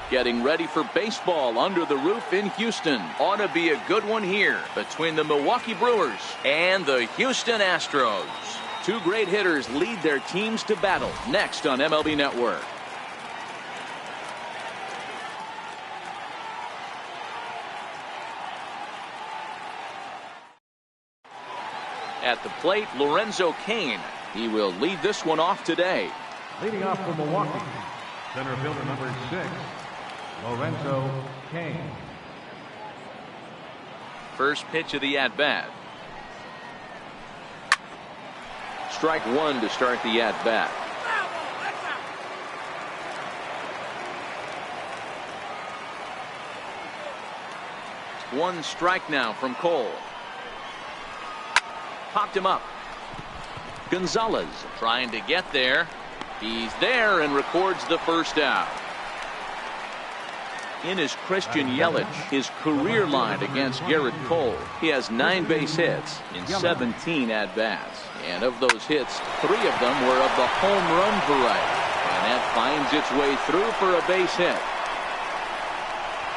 Getting ready for baseball under the roof in Houston. Ought to be a good one here between the Milwaukee Brewers and the Houston Astros. Two great hitters lead their teams to battle next on MLB Network. At the plate, Lorenzo Cain. He will lead this one off today. Leading off for Milwaukee, center fielder number 6, Lorenzo Cain. First pitch of the at-bat. Strike one to start the at-bat. One strike now from Cole. Popped him up. Gonzalez trying to get there. He's there and records the first out. In is Christian Yelich, his career line against Garrett Cole. He has 9 base hits in 17 at-bats. And of those hits, 3 of them were of the home run variety. And that finds its way through for a base hit.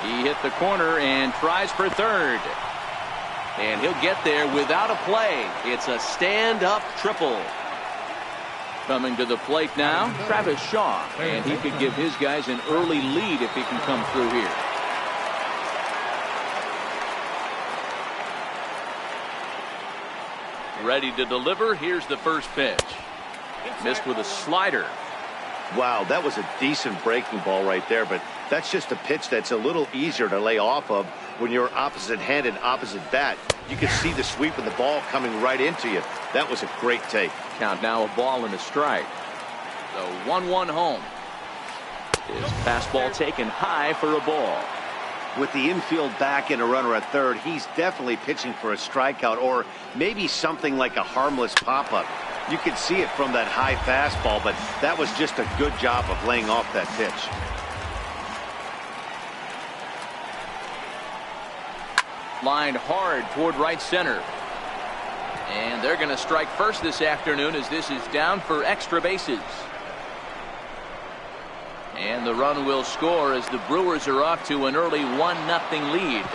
He hit the corner and tries for third. And he'll get there without a play. It's a stand-up triple. Coming to the plate now, Travis Shaw. And he could give his guys an early lead if he can come through here. Ready to deliver. Here's the first pitch. Missed with a slider. Wow, that was a decent breaking ball right there, but that's just a pitch that's a little easier to lay off of when you're opposite hand and opposite bat. You can see the sweep of the ball coming right into you. That was a great take. Count now, a ball and a strike. The 1-1 home. His fastball taken high for a ball. With the infield back and a runner at third, he's definitely pitching for a strikeout or maybe something like a harmless pop-up. You could see it from that high fastball, but that was just a good job of laying off that pitch. Lined hard toward right center. And they're going to strike first this afternoon as this is down for extra bases. And the run will score as the Brewers are off to an early 1-0 lead.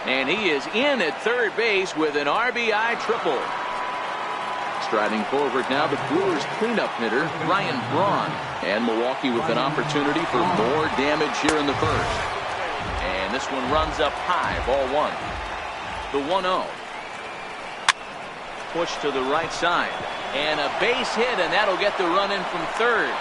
And he is in at third base with an RBI triple. Striding forward now, the Brewers cleanup hitter, Ryan Braun. And Milwaukee with an opportunity for more damage here in the first. And this one runs up high, ball 1. The 1-0. Push to the right side. And a base hit, and that'll get the run in from third.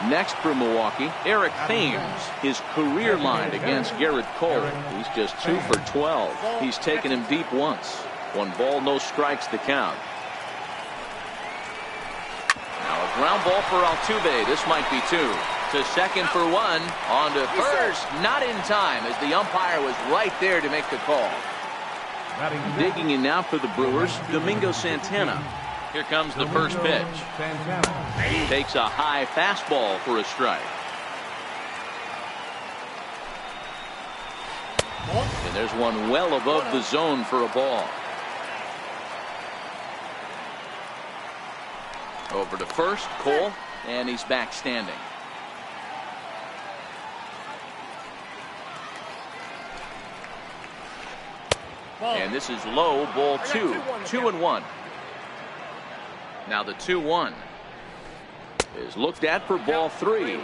Next for Milwaukee, Eric Thames. His career line against Garrett Cole. He's just 2 for 12. He's taken him deep once. 1 ball, no strikes to count. Now a ground ball for Altuve. This might be 2. To second for 1. On to first. Not in time as the umpire was right there to make the call. Digging in now for the Brewers, Domingo Santana. Here comes the first pitch. He takes a high fastball for a strike. And there's one well above the zone for a ball. Over to first, Cole, and he's back standing. And this is low, ball 2. 2-1. Now the 2-1 is looked at for ball 3.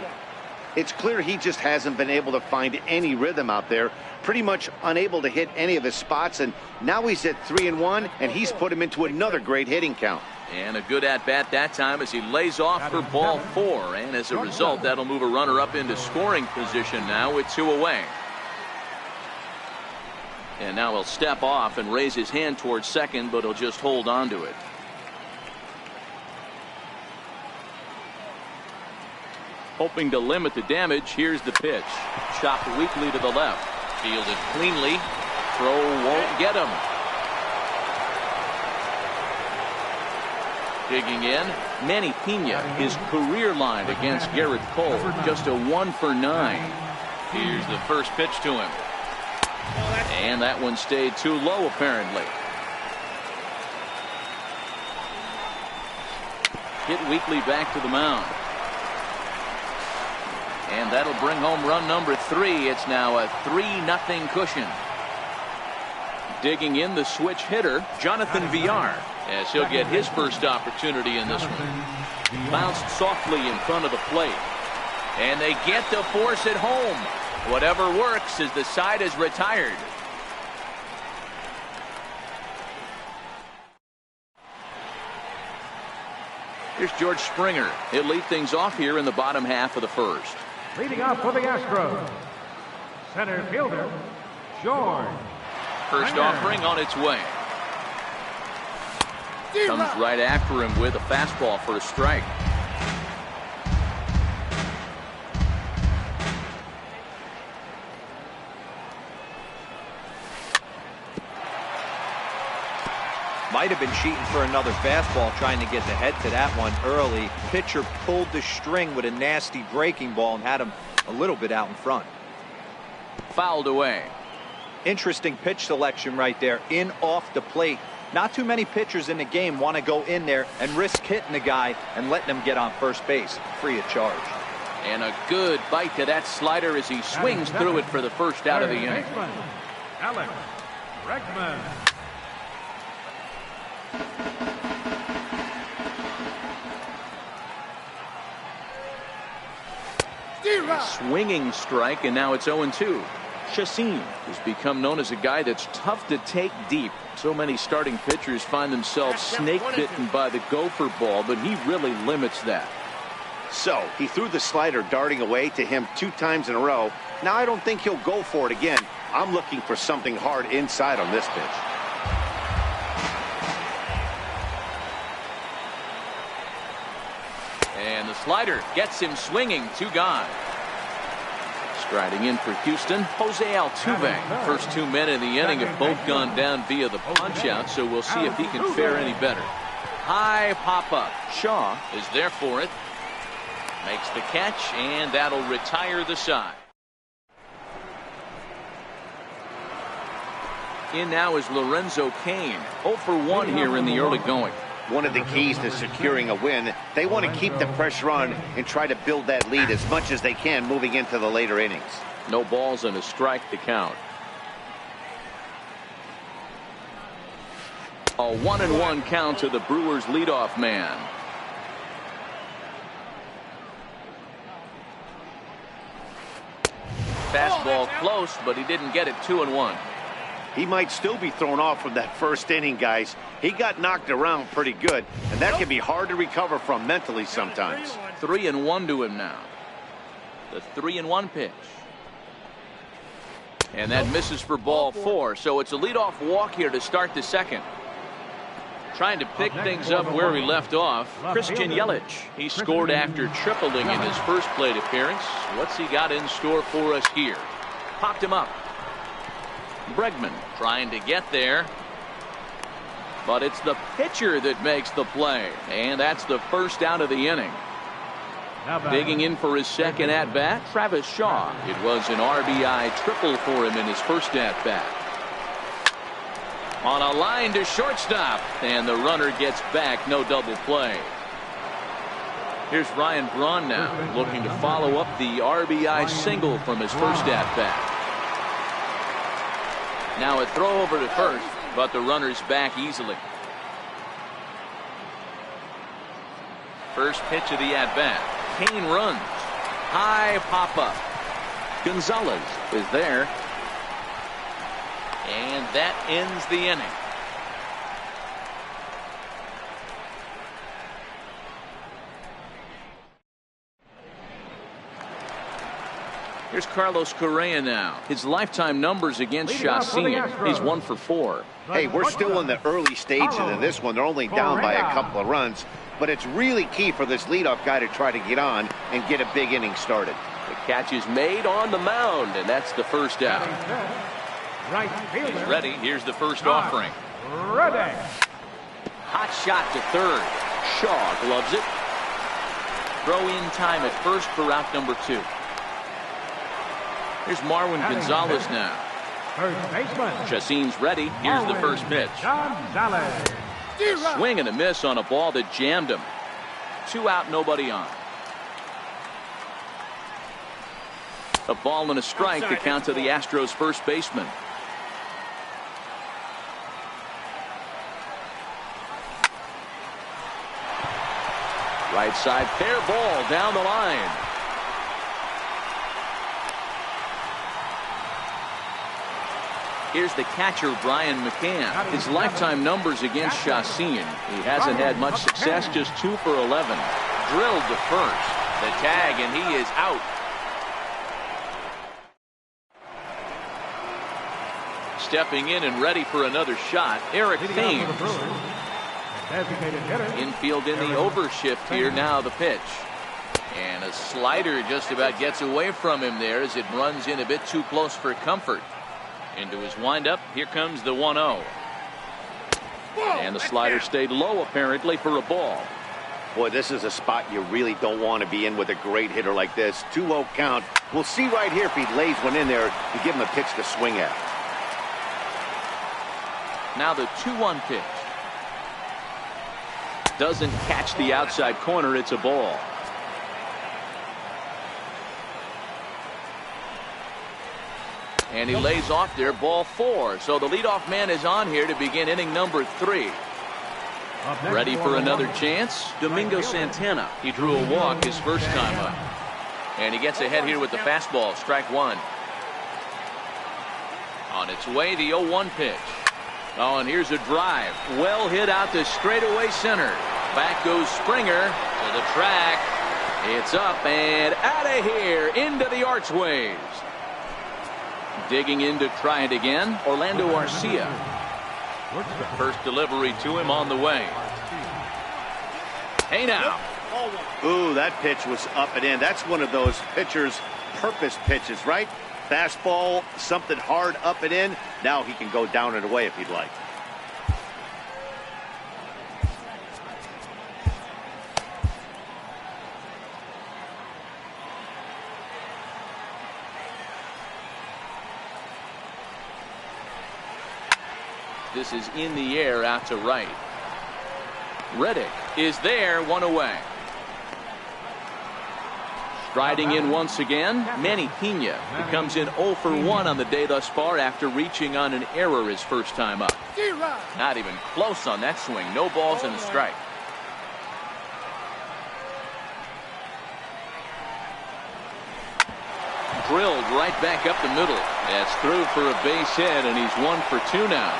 It's clear he just hasn't been able to find any rhythm out there. Pretty much unable to hit any of his spots, and now he's at 3-1, and he's put him into another great hitting count. And a good at-bat that time as he lays off for ball 4. And as a result, that'll move a runner up into scoring position now with 2 away. And now he'll step off and raise his hand towards second, but he'll just hold on to it. Hoping to limit the damage, here's the pitch. Chopped weakly to the left. Fielded cleanly. Throw won't get him. Digging in, Manny Pena, his career line against Garrett Cole, just a 1 for 9. Here's the first pitch to him. And that one stayed too low, apparently. Hit weakly back to the mound. And that'll bring home run number 3. It's now a 3-0 cushion. Digging in the switch hitter, Jonathan Villar, as he'll get his first opportunity in this one. Bounced softly in front of the plate. And they get to force it home. Whatever works as the side is retired. Here's George Springer. He'll lead things off here in the bottom half of the first. Leading off for the Astros, center fielder, George. First offering on its way. Comes right after him with a fastball for a strike. Might have been cheating for another fastball, trying to get the head to that one early. Pitcher pulled the string with a nasty breaking ball and had him a little bit out in front. Fouled away. Interesting pitch selection right there, in off the plate. Not too many pitchers in the game want to go in there and risk hitting the guy and letting him get on first base free of charge. And a good bite to that slider as he swings through it for the first out of the inning. Alex Bregman. Swinging strike, and now it's 0-2. Chacin has become known as a guy that's tough to take deep. So many starting pitchers find themselves snake bitten by the gopher ball, but he really limits that. So he threw the slider darting away to him 2 times in a row. Now I don't think he'll go for it again. I'm looking for something hard inside on this pitch. And the slider gets him swinging. 2 gone. Striding in for Houston, Jose Altuve. First 2 men in the inning have both gone down via the punch-out, so we'll see if he can fare any better. High pop-up. Shaw is there for it. Makes the catch, and that'll retire the side. In now is Lorenzo Cain. 0 for 1 here in the early going. One of the keys to securing a win, they want to keep the pressure on and try to build that lead as much as they can moving into the later innings. No balls and a strike to count. A 1-1 count to the Brewers leadoff man. Fastball close, but he didn't get it. 2-1. He might still be thrown off from that first inning, guys. He got knocked around pretty good, and that can be hard to recover from mentally sometimes. 3-1 to him now. The 3-1 pitch. And that misses for ball 4, so it's a leadoff walk here to start the second. Trying to pick things up where he left off, Christian Yelich. He scored after tripling in his first plate appearance. What's he got in store for us here? Popped him up. Bregman trying to get there. But it's the pitcher that makes the play. And that's the first out of the inning. Digging in for his second at-bat, Travis Shaw. It was an RBI triple for him in his first at-bat. On a line to shortstop. And the runner gets back. No double play. Here's Ryan Braun now, looking to follow up the RBI single from his first at-bat. Now a throw over to first, but the runner's back easily. First pitch of the at-bat. Cain runs. High pop-up. Gonzalez is there. And that ends the inning. Here's Carlos Correa now. His lifetime numbers against Chacin. He's 1 for 4. Hey, we're still in the early stages of this one. They're only down by a couple of runs. But it's really key for this leadoff guy to try to get on and get a big inning started. The catch is made on the mound, and that's the first out. He's ready. Here's the first offering. Ready. Hot shot to third. Shaw gloves it. Throw in time at first for out number 2. Here's Marwin Gonzalez now. First baseman. Chacin's ready. Here's the first pitch. Gonzalez. Swing and a miss on a ball that jammed him. 2 out, nobody on. A ball and a strike to count to the Astros first baseman. Right side fair ball down the line. Here's the catcher, Brian McCann. His lifetime numbers against Chacin. He hasn't had much success, just 2 for 11. Drilled to first. The tag, and he is out. Stepping in and ready for another shot, Eric Thames. Infield in the overshift here. Now the pitch. And a slider just about gets away from him there as it runs in a bit too close for comfort. Into his windup. Here comes the 1-0. And the slider stayed low apparently for a ball. Boy, this is a spot you really don't want to be in with a great hitter like this. 2-0 count. We'll see right here if he lays one in there to give him a pitch to swing at. Now the 2-1 pitch. Doesn't catch the outside corner. It's a ball. And he lays off there, ball 4. So the leadoff man is on here to begin inning number 3. Ready for another chance? Domingo Santana. He drew a walk his first time up. And he gets ahead here with the fastball, strike 1. On its way, the 0-1 pitch. Oh, and here's a drive. Well hit out to straightaway center. Back goes Springer to the track. It's up and out of here into the archways. Digging in to try it again, Orlando Arcia. First delivery to him on the way. Hey now. Ooh, that pitch was up and in. That's one of those pitcher's purpose pitches, right? Fastball, something hard up and in. Now he can go down and away if he'd like. This is in the air out to right. Reddick is there, 1 away. Striding in once again, Manny Pena. He comes in 0 for 1 on the day thus far after reaching on an error his first time up. Not even close on that swing. No balls and a strike. Drilled right back up the middle. That's through for a base hit, and he's 1 for 2 now.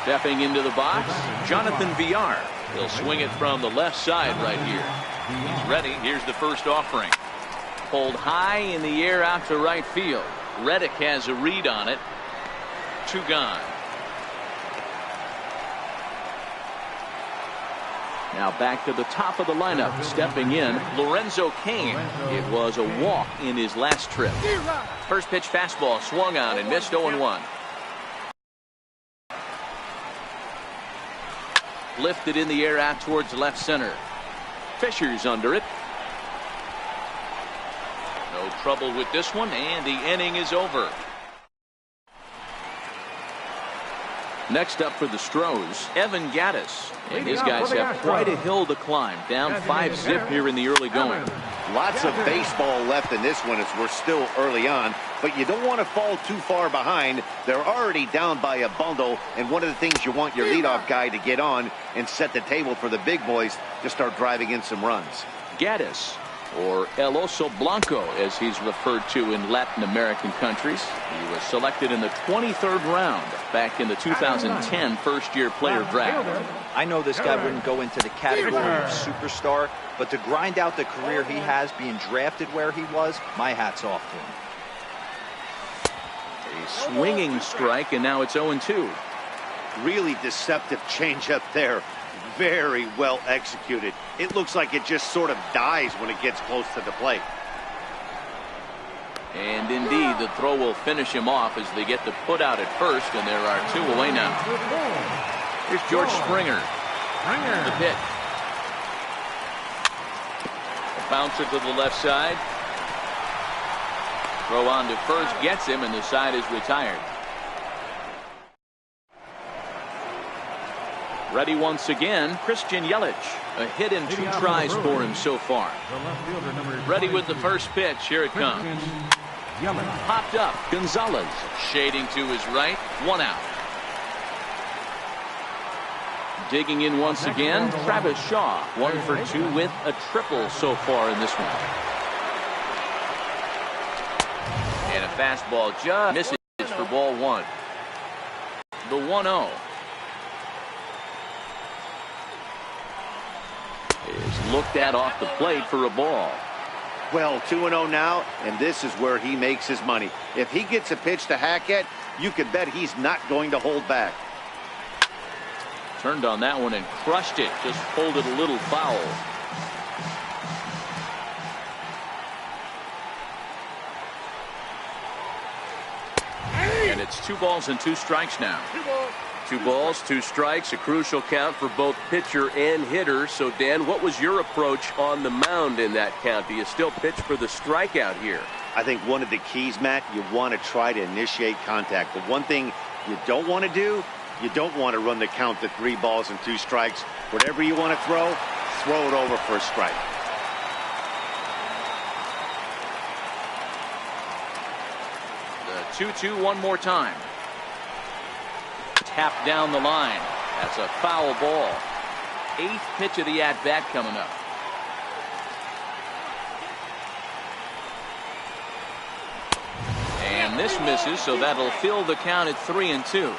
Stepping into the box, Jonathan Villar. He'll swing it from the left side right here. He's ready. Here's the first offering. Pulled high in the air out to right field. Reddick has a read on it. 2 gone. Now back to the top of the lineup. Stepping in, Lorenzo Cain. It was a walk in his last trip. First pitch fastball swung on and missed 0-1. Lifted in the air out towards left center. Fisher's under it. No trouble with this one, and the inning is over. Next up for the Stros, Evan Gattis. And his guys have quite a hill to climb. Down 5-zip here in the early going. Lots of baseball left in this one as we're still early on, but you don't want to fall too far behind. They're already down by a bundle, and one of the things you want your leadoff guy to get on and set the table for the big boys to start driving in some runs. Gaddis, or El Oso Blanco as he's referred to in Latin American countries. He was selected in the 23rd round back in the 2010 first-year player draft. I know this guy wouldn't go into the category of superstar, but to grind out the career he has being drafted where he was, my hat's off to him. A swinging strike, and now it's 0-2. Really deceptive changeup there. Very well executed. It looks like it just sort of dies when it gets close to the plate. And indeed, the throw will finish him off as they get the put out at first, and there are 2 away now. Here's George Springer. The pitch. A bouncer to the left side. Throw on to first gets him, and the side is retired. Ready once again, Christian Yelich. A hit and 2 tries for him so far. Ready with the first pitch. Here it comes. Popped up. Gonzalez shading to his right. 1 out. Digging in once again, Travis Shaw. 1 for 2 with a triple so far in this one. And a fastball just misses for ball 1. The 1-0 is looked at off the plate for a ball. Well, 2-0 now, and this is where he makes his money. If he gets a pitch to hack at, you can bet he's not going to hold back. Turned on that one and crushed it. Just pulled it a little foul. And it's 2 balls and 2 strikes now. 2 balls, 2 strikes, a crucial count for both pitcher and hitter. So, Dan, what was your approach on the mound in that count? Do you still pitch for the strikeout here? I think one of the keys, Matt, you want to try to initiate contact. The one thing you don't want to do, you don't want to run the count to 3 balls and 2 strikes. Whatever you want to throw it over for a strike. The 2-2 one more time. Tapped down the line. That's a foul ball. 8th pitch of the at-bat coming up. And this misses, so that'll fill the count at 3-2.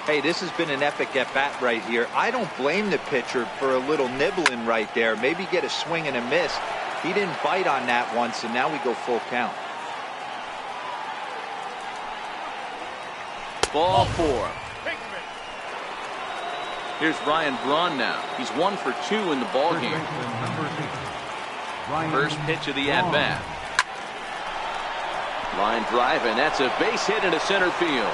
Hey, this has been an epic at-bat right here. I don't blame the pitcher for a little nibbling right there. Maybe get a swing and a miss. He didn't bite on that once, and now we go full count. Ball 4. Here's Ryan Braun now. He's 1 for 2 in the ball game. First pitch of the at-bat. Line drive, and that's a base hit into center field.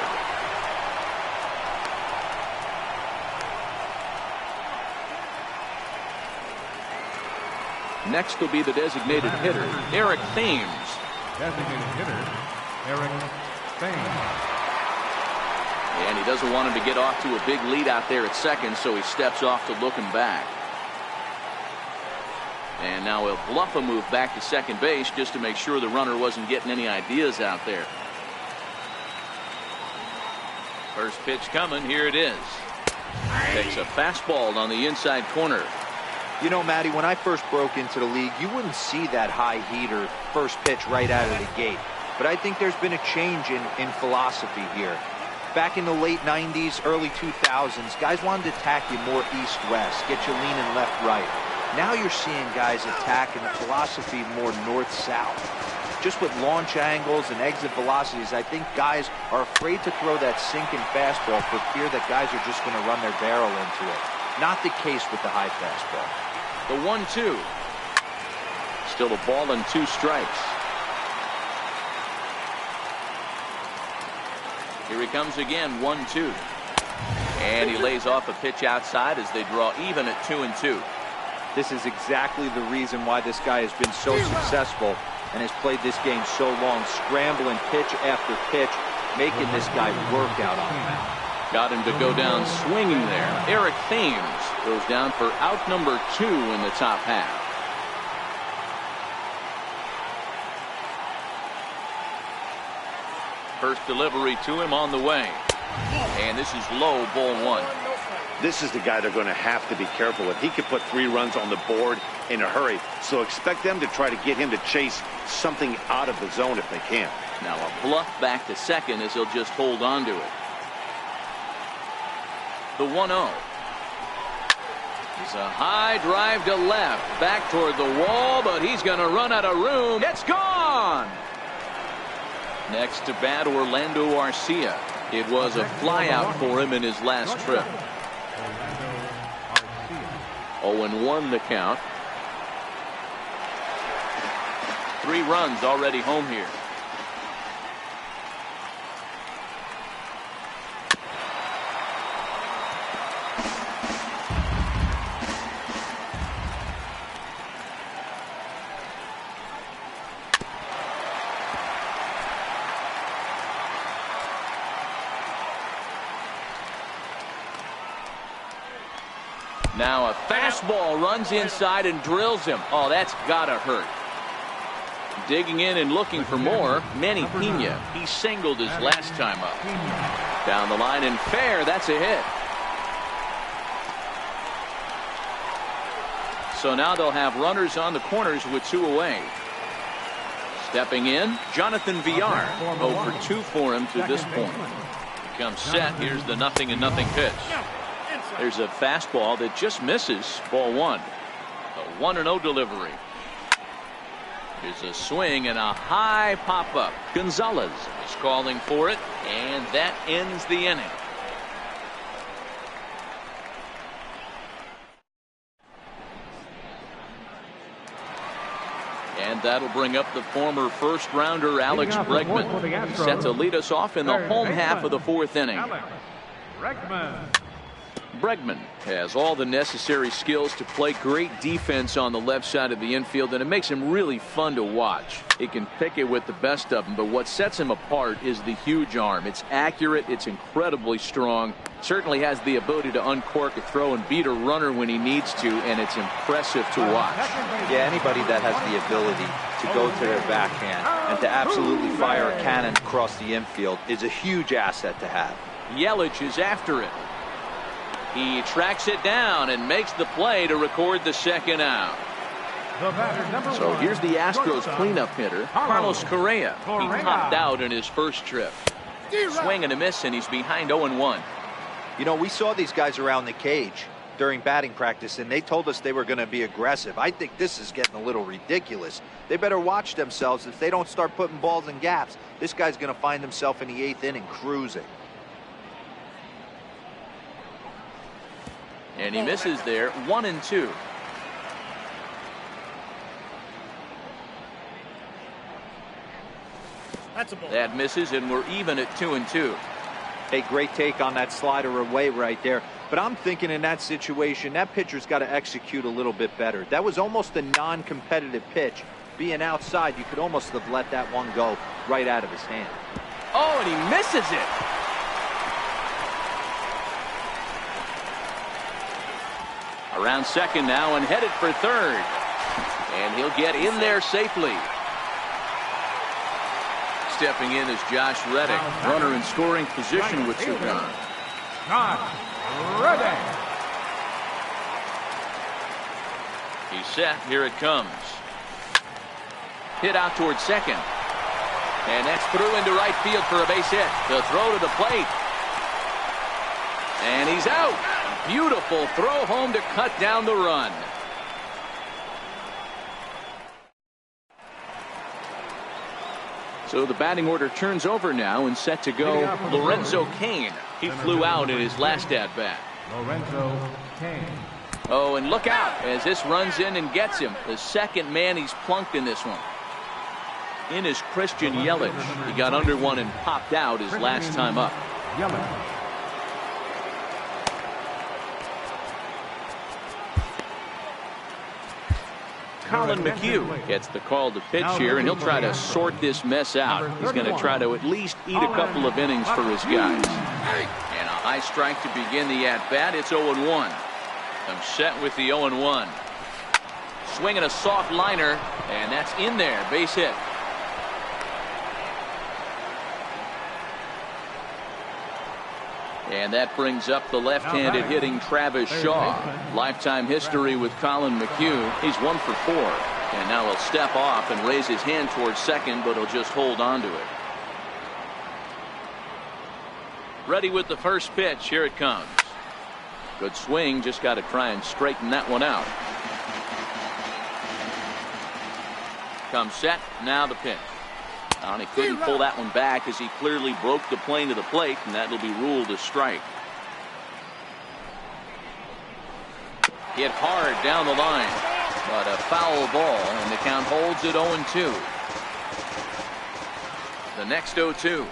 Next will be the designated hitter, Eric Thames. Designated hitter, Eric Thames. And he doesn't want him to get off to a big lead out there at second, so he steps off to look him back. And now he'll bluff a move back to second base just to make sure the runner wasn't getting any ideas out there. First pitch coming. Here it is. Takes a fastball on the inside corner. You know, Matty, when I first broke into the league, you wouldn't see that high heater first pitch right out of the gate. But I think there's been a change in philosophy here. Back in the late 90s, early 2000s, guys wanted to attack you more east-west, get you leaning left-right. Now you're seeing guys attacking the philosophy more north-south. Just with launch angles and exit velocities, I think guys are afraid to throw that sinking fastball for fear that guys are just going to run their barrel into it. Not the case with the high fastball. The 1-2. Still a ball and 2 strikes. Here he comes again, 1-2. And he lays off a pitch outside as they draw even at 2-2. This is exactly the reason why this guy has been so successful and has played this game so long, scrambling pitch after pitch, making this guy work out on him. Got him to go down swinging there. Eric Thames goes down for out number 2 in the top half. First delivery to him on the way. And this is low, ball 1. This is the guy they're going to have to be careful with. He could put 3 runs on the board in a hurry. So expect them to try to get him to chase something out of the zone if they can. Now a bluff back to second as he'll just hold on to it. The 1-0. It's a high drive to left. Back toward the wall, but he's going to run out of room. It's gone! Next to bat, Orlando Arcia. It was a flyout for him in his last trip. 0-1 the count. 3 runs already home here. Now a fastball runs inside and drills him. Oh, that's gotta hurt. Digging in and looking for more, Manny Pena. He singled his last time up. Down the line and fair. That's a hit. So now they'll have runners on the corners with 2 away. Stepping in, Jonathan Villar. 0 for 2 for him to this point. He comes set. Here's the 0-0 pitch. There's a fastball that just misses. Ball 1. A 1-0 delivery. There's a swing and a high pop-up. Gonzalez is calling for it, and that ends the inning. And that'll bring up the former first-rounder Alex Bregman, set to lead us off in the home half of the 4th inning. Bregman has all the necessary skills to play great defense on the left side of the infield, and it makes him really fun to watch. He can pick it with the best of them, but what sets him apart is the huge arm. It's accurate, it's incredibly strong, certainly has the ability to uncork a throw and beat a runner when he needs to, and it's impressive to watch. Yeah, anybody that has the ability to go to their backhand and to absolutely fire a cannon across the infield is a huge asset to have. Yelich is after it. He tracks it down and makes the play to record the 2nd out. So here's the Astros cleanup hitter, Carlos Correa. He popped out in his first trip. Swing and a miss, and he's behind 0-1. You know, we saw these guys around the cage during batting practice, and they told us they were going to be aggressive. I think this is getting a little ridiculous. They better watch themselves. If they don't start putting balls in gaps, this guy's going to find himself in the 8th inning cruising. And he misses there. 1-2. That misses, and we're even at 2-2. A great take on that slider away right there. But I'm thinking in that situation, that pitcher's got to execute a little bit better. That was almost a non-competitive pitch. Being outside, you could almost have let that one go right out of his hand. Oh, and he misses it. Around second now and headed for third. And he'll get in there safely. Stepping in is Josh Reddick, runner in scoring position with 2 gone. Josh Reddick. He's set. Here it comes. Hit out towards second. And that's through into right field for a base hit. The throw to the plate. And he's out. Beautiful throw home to cut down the run. So the batting order turns over now and set to go. Lorenzo Cain. He flew out in his last at-bat. Lorenzo Cain. Oh, and look out as this runs in and gets him. The second man he's plunked in this one. In is Christian Yelich. He got under one and popped out his last time up. Yelich. Colin McHugh gets the call to pitch here, and he'll try to sort this mess out. He's going to try to at least eat a couple of innings for his guys. And a high strike to begin the at-bat. It's 0-1. I'm set with the 0-1. Swinging a soft liner, and that's in there. Base hit. And that brings up the left-handed hitting Travis Shaw. Lifetime history with Colin McHugh. He's 1 for 4. And now he'll step off and raise his hand towards second, but he'll just hold on to it. Ready with the first pitch. Here it comes. Good swing. Just got to try and straighten that one out. Comes set. Now the pitch. And he couldn't pull that one back as he clearly broke the plane to the plate, and that'll be ruled a strike. Hit hard down the line, but a foul ball, and the count holds at 0-2. The next 0-2.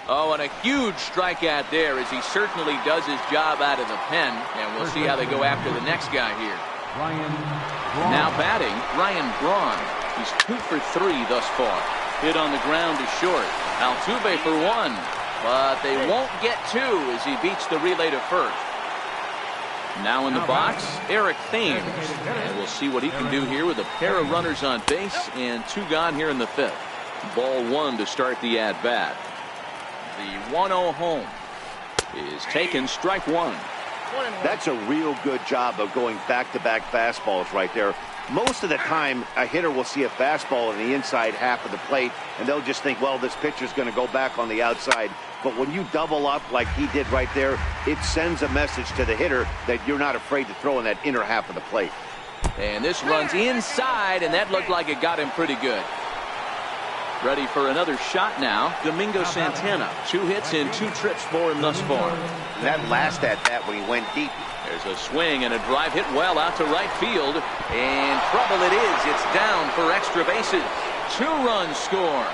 Oh, and a huge strikeout there as he certainly does his job out of the pen, and we'll see how they go after the next guy here. Now batting, Ryan Braun. He's 2 for 3 thus far. Hit on the ground to short. Altuve for 1, but they won't get 2 as he beats the relay to first. Now in the box, Eric Thames. And we'll see what he can do here with a pair of runners on base and 2 gone here in the 5th. Ball 1 to start the at-bat. The 1-0 home is taken, strike 1. That's a real good job of going back-to-back fastballs right there. Most of the time, a hitter will see a fastball in the inside half of the plate, and they'll just think, well, this pitcher's going to go back on the outside. But when you double up like he did right there, it sends a message to the hitter that you're not afraid to throw in that inner half of the plate. And this runs inside, and that looked like it got him pretty good. Ready for another shot now, Domingo Santana. 2 hits and 2 trips for him thus far. That last at-bat when he went deep. There's a swing and a drive hit well out to right field. And trouble it is. It's down for extra bases. 2 runs score.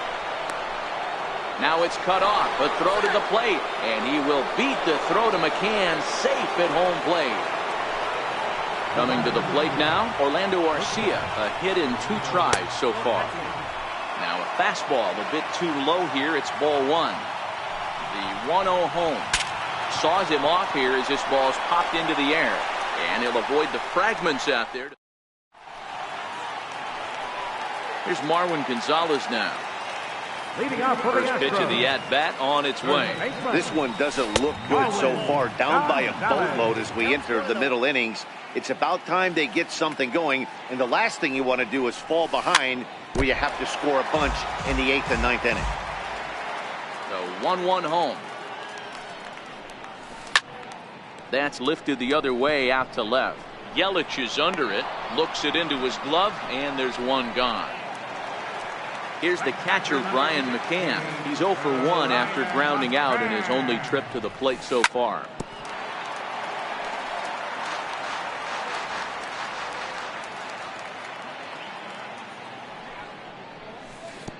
Now it's cut off. A throw to the plate. And he will beat the throw to McCann. Safe at home plate. Coming to the plate now, Orlando Arcia. A hit in 2 tries so far. Now a fastball a bit too low here. It's ball 1. The 1-0 home. Saws him off here as this ball's popped into the air. And he'll avoid the fragments out there. Here's Marwin Gonzalez now. Leading off for the First pitch of the at-bat on its way. This one doesn't look good so far. Down by a boatload as we enter the middle innings. It's about time they get something going. And the last thing you want to do is fall behind where you have to score a bunch in the 8th and 9th inning. The 1-1 home. That's lifted the other way out to left. Yelich is under it. Looks it into his glove, and there's 1 gone. Here's the catcher, Brian McCann. He's 0 for 1 after grounding out in his only trip to the plate so far.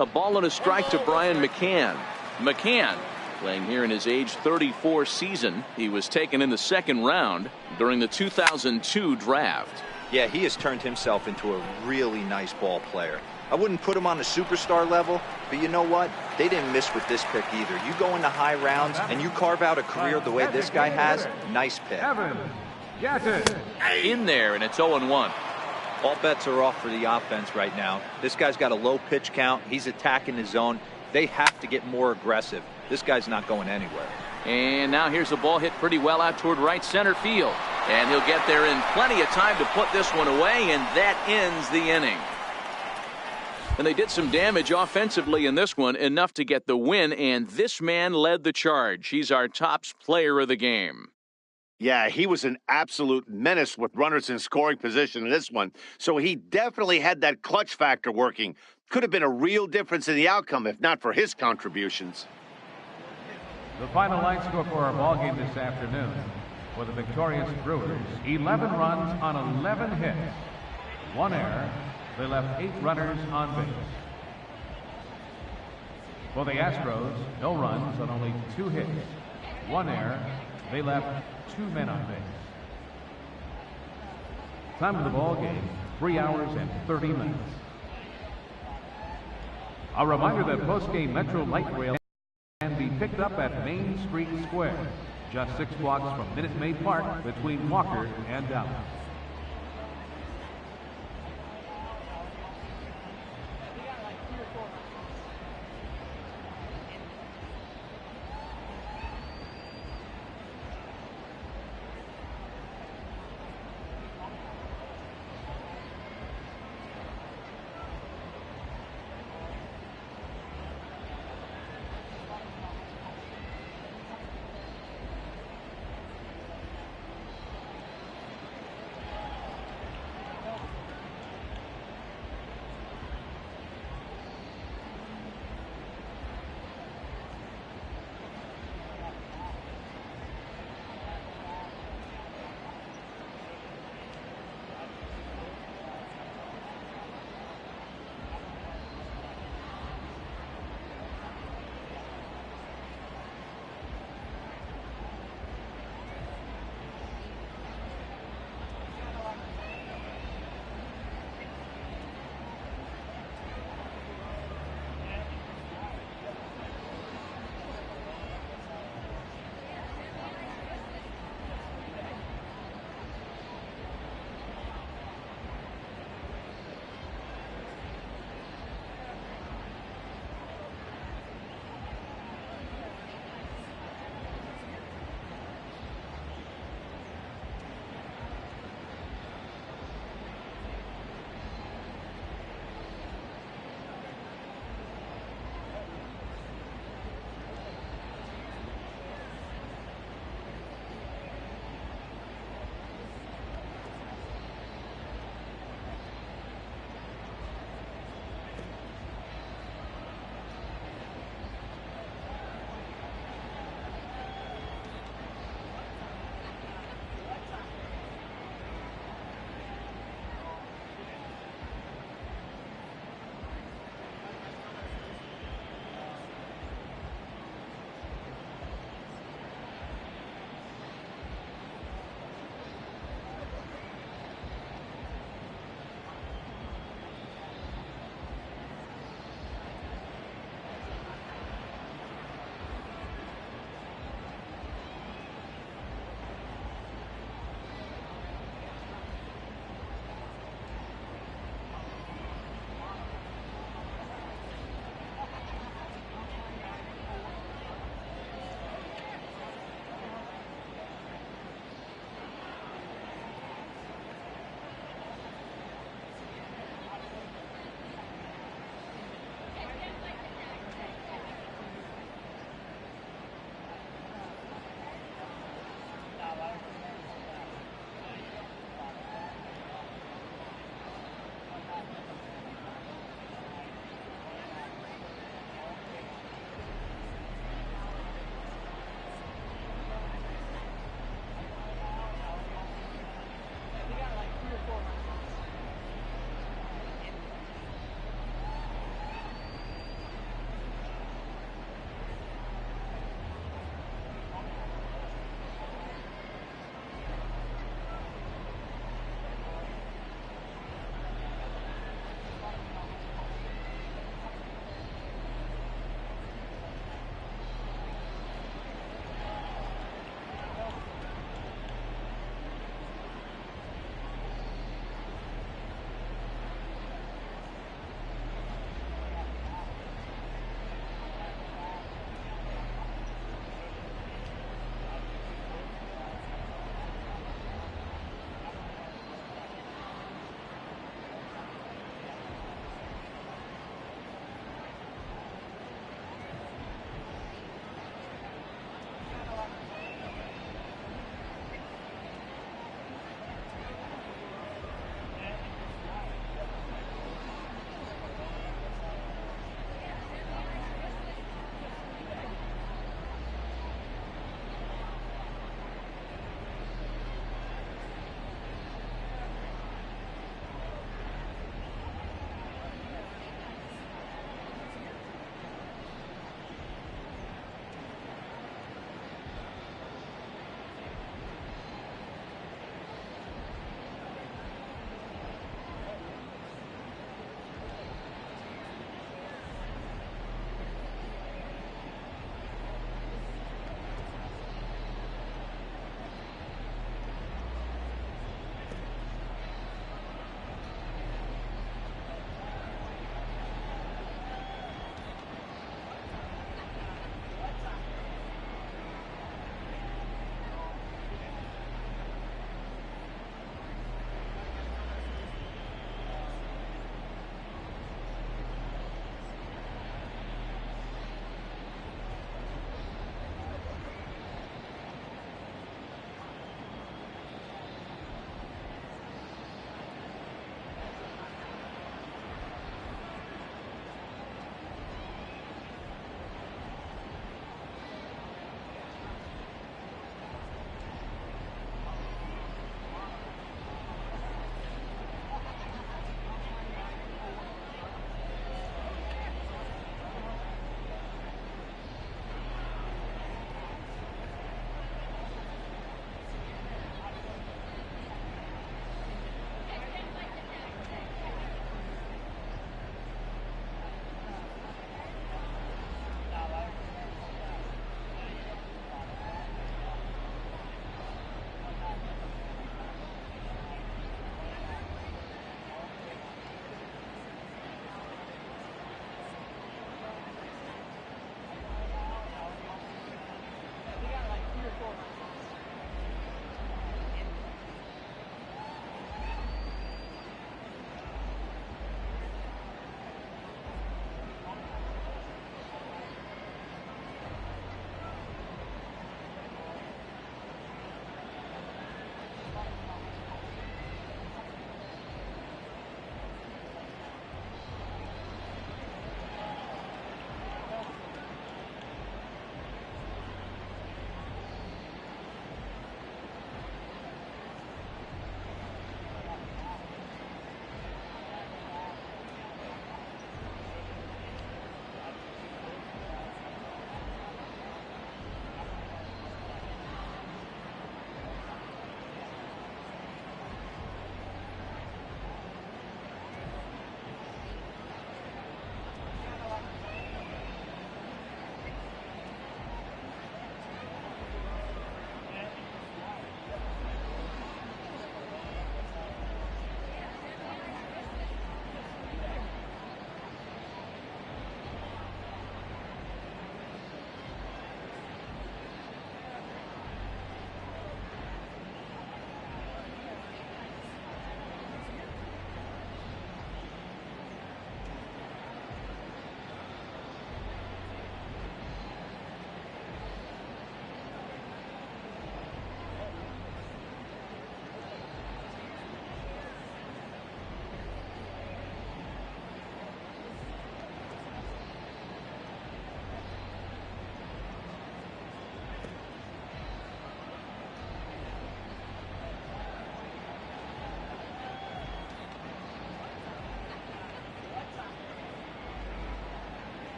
A ball and a strike to Brian McCann. McCann, playing here in his age 34 season. He was taken in the 2nd round during the 2002 draft. Yeah, he has turned himself into a really nice ball player. I wouldn't put him on the superstar level, but you know what? They didn't miss with this pick either. You go into high rounds and you carve out a career the way this guy has, nice pick. In there, and it's 0-1. All bets are off for the offense right now. This guy's got a low pitch count. He's attacking the zone. They have to get more aggressive. This guy's not going anywhere. And now here's a ball hit pretty well out toward right center field. And he'll get there in plenty of time to put this one away, and that ends the inning. And they did some damage offensively in this one, enough to get the win, and this man led the charge. He's our top player of the game. Yeah, he was an absolute menace with runners in scoring position in this one. So he definitely had that clutch factor working. Could have been a real difference in the outcome if not for his contributions. The final line score for our ball game this afternoon. For the victorious Brewers, 11 runs on 11 hits. 1 error. They left 8 runners on base. For the Astros, no runs on only 2 hits. 1 error. They left 2 men on base. Time of the ball game, 3 hours and 30 minutes. A reminder that post-game Metro Light Rail can be picked up at Main Street Square, just 6 blocks from Minute Maid Park between Walker and Dallas.